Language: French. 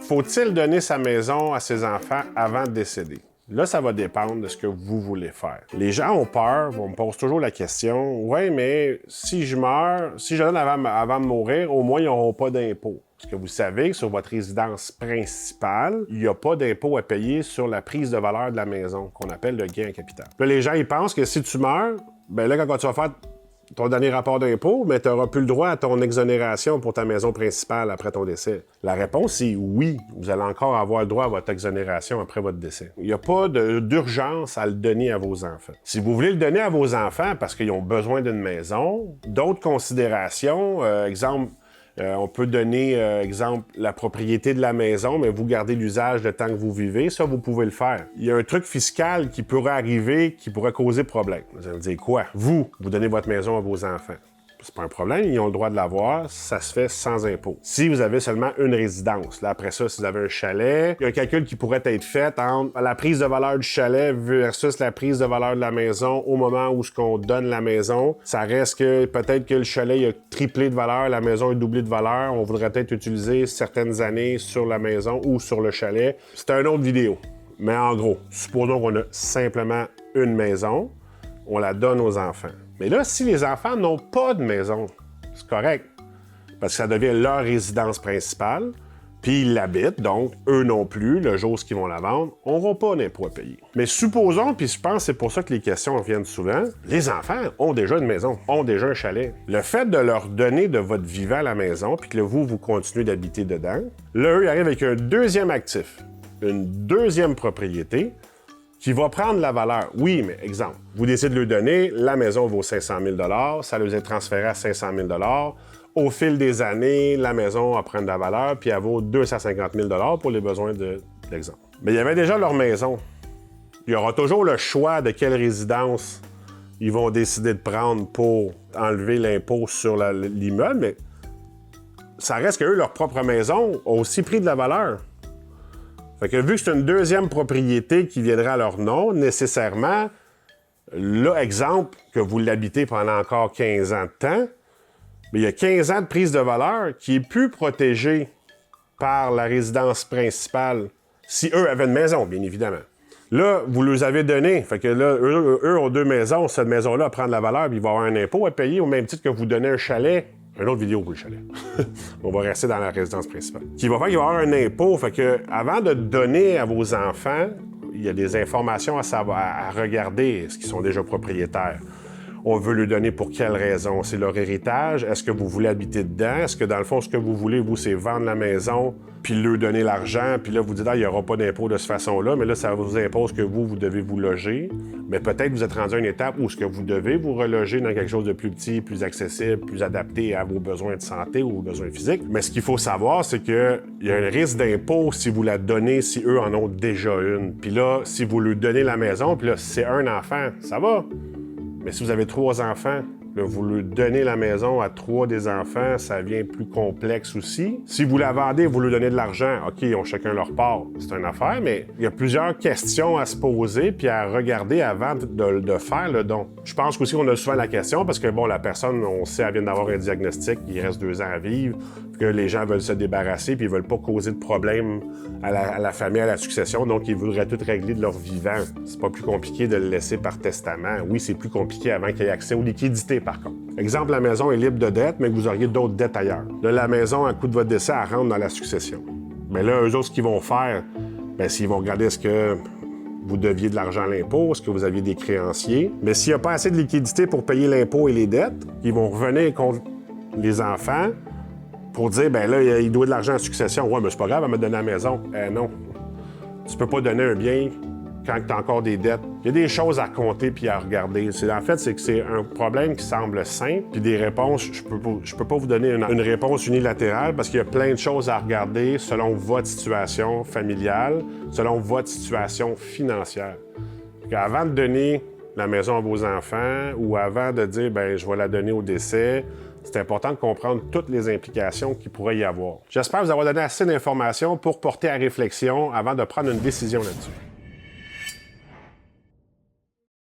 Faut-il donner sa maison à ses enfants avant de décéder? Là, ça va dépendre de ce que vous voulez faire. Les gens ont peur, on me pose toujours la question, « Ouais, mais si je meurs, si je donne avant de mourir, au moins, ils n'auront pas d'impôt. » Parce que vous savez que sur votre résidence principale, il n'y a pas d'impôt à payer sur la prise de valeur de la maison, qu'on appelle le gain en capital. Là, les gens, ils pensent que si tu meurs, ben là, quand tu vas faire ton dernier rapport d'impôt, mais tu n'auras plus le droit à ton exonération pour ta maison principale après ton décès. La réponse est oui, vous allez encore avoir le droit à votre exonération après votre décès. Il n'y a pas d'urgence à le donner à vos enfants. Si vous voulez le donner à vos enfants parce qu'ils ont besoin d'une maison, d'autres considérations, exemple, on peut donner, exemple, la propriété de la maison, mais vous gardez l'usage le temps que vous vivez. Ça, vous pouvez le faire. Il y a un truc fiscal qui pourrait arriver, qui pourrait causer problème. Vous allez me dire quoi? Vous donnez votre maison à vos enfants. C'est pas un problème, ils ont le droit de l'avoir, ça se fait sans impôt. Si vous avez seulement une résidence, là après ça, si vous avez un chalet, il y a un calcul qui pourrait être fait entre la prise de valeur du chalet versus la prise de valeur de la maison au moment où on donne la maison. Ça reste que peut-être que le chalet il a triplé de valeur, la maison a doublé de valeur, on voudrait peut-être utiliser certaines années sur la maison ou sur le chalet. C'est une autre vidéo. Mais en gros, supposons qu'on a simplement une maison, on la donne aux enfants. Mais là, si les enfants n'ont pas de maison, c'est correct, parce que ça devient leur résidence principale, puis ils l'habitent, donc eux non plus, le jour où ils vont la vendre, n'auront pas d'impôt à payer. Mais supposons, puis je pense que c'est pour ça que les questions reviennent souvent, les enfants ont déjà une maison, ont déjà un chalet. Le fait de leur donner de votre vivant la maison, puis que vous continuez d'habiter dedans, là, eux, ils arrivent avec un deuxième actif, une deuxième propriété, qui va prendre la valeur. Oui, mais exemple, vous décidez de lui donner, la maison vaut 500 000 $, ça lui est transféré à 500 000 $. Au fil des années, la maison va prendre de la valeur, puis elle vaut 250 000 $ pour les besoins de l'exemple. Mais il y avait déjà leur maison. Il y aura toujours le choix de quelle résidence ils vont décider de prendre pour enlever l'impôt sur l'immeuble, mais ça reste qu'eux, leur propre maison, ont aussi pris de la valeur. Fait que vu que c'est une deuxième propriété qui viendra à leur nom, nécessairement, là, exemple, que vous l'habitez pendant encore 15 ans de temps, mais il y a 15 ans de prise de valeur qui est plus protégée par la résidence principale, si eux avaient une maison, bien évidemment. Là, vous leur avez donné, fait que là, eux ont deux maisons, cette maison-là prend de la valeur, puis il va y avoir un impôt à payer, au même titre que vous donnez un chalet. Une autre vidéo pour le chalet. On va rester dans la résidence principale. Qui va faire qu'il va y avoir un impôt. Fait que avant de donner à vos enfants, il y a des informations à regarder. Est-ce qu'ils sont déjà propriétaires? On veut lui donner pour quelle raison? C'est leur héritage? Est-ce que vous voulez habiter dedans? Est-ce que dans le fond, ce que vous voulez, vous, c'est vendre la maison, puis leur donner l'argent, puis là, vous dites, il n'y aura pas d'impôt de cette façon-là, mais là, ça vous impose que vous devez vous loger. Mais peut-être vous êtes rendu à une étape où ce que vous devez vous reloger dans quelque chose de plus petit, plus accessible, plus adapté à vos besoins de santé ou vos besoins physiques. Mais ce qu'il faut savoir, c'est qu'il y a un risque d'impôt si vous la donnez, si eux en ont déjà une. Puis là, si vous lui donnez la maison, puis là, si c'est un enfant, ça va. Mais si vous avez 3 enfants, là, vous lui donnez la maison à 3 des enfants, ça devient plus complexe aussi. Si vous la vendez, vous lui donnez de l'argent, OK, ils ont chacun leur part, c'est une affaire, mais il y a plusieurs questions à se poser puis à regarder avant de faire le don. Je pense aussi qu'on a souvent la question, parce que, bon, la personne, on sait, elle vient d'avoir un diagnostic, il reste 2 ans à vivre, que les gens veulent se débarrasser puis ils veulent pas causer de problème à la famille, à la succession, donc ils voudraient tout régler de leur vivant. C'est pas plus compliqué de le laisser par testament. Oui, c'est plus compliqué avant qu'il y ait accès aux liquidités, par contre. Exemple, la maison est libre de dettes, mais que vous auriez d'autres dettes ailleurs. Là, la maison, à coup de votre décès, elle rentre dans la succession. Mais là, eux autres, ce qu'ils vont faire, bien, s'ils vont regarder est-ce que vous deviez de l'argent à l'impôt, est-ce que vous aviez des créanciers. Mais s'il n'y a pas assez de liquidités pour payer l'impôt et les dettes, ils vont revenir contre les enfants pour dire, ben là, il doit de l'argent en succession. Ouais, mais c'est pas grave, elle m'a donné la maison. Non. Tu peux pas donner un bien quand tu as encore des dettes. Il y a des choses à compter puis à regarder. En fait, c'est que c'est un problème qui semble simple, puis des réponses, je peux pas vous donner une réponse unilatérale parce qu'il y a plein de choses à regarder selon votre situation familiale, selon votre situation financière. Avant de donner la maison à vos enfants ou avant de dire, ben je vais la donner au décès, c'est important de comprendre toutes les implications qu'il pourrait y avoir. J'espère vous avoir donné assez d'informations pour porter à réflexion avant de prendre une décision là-dessus.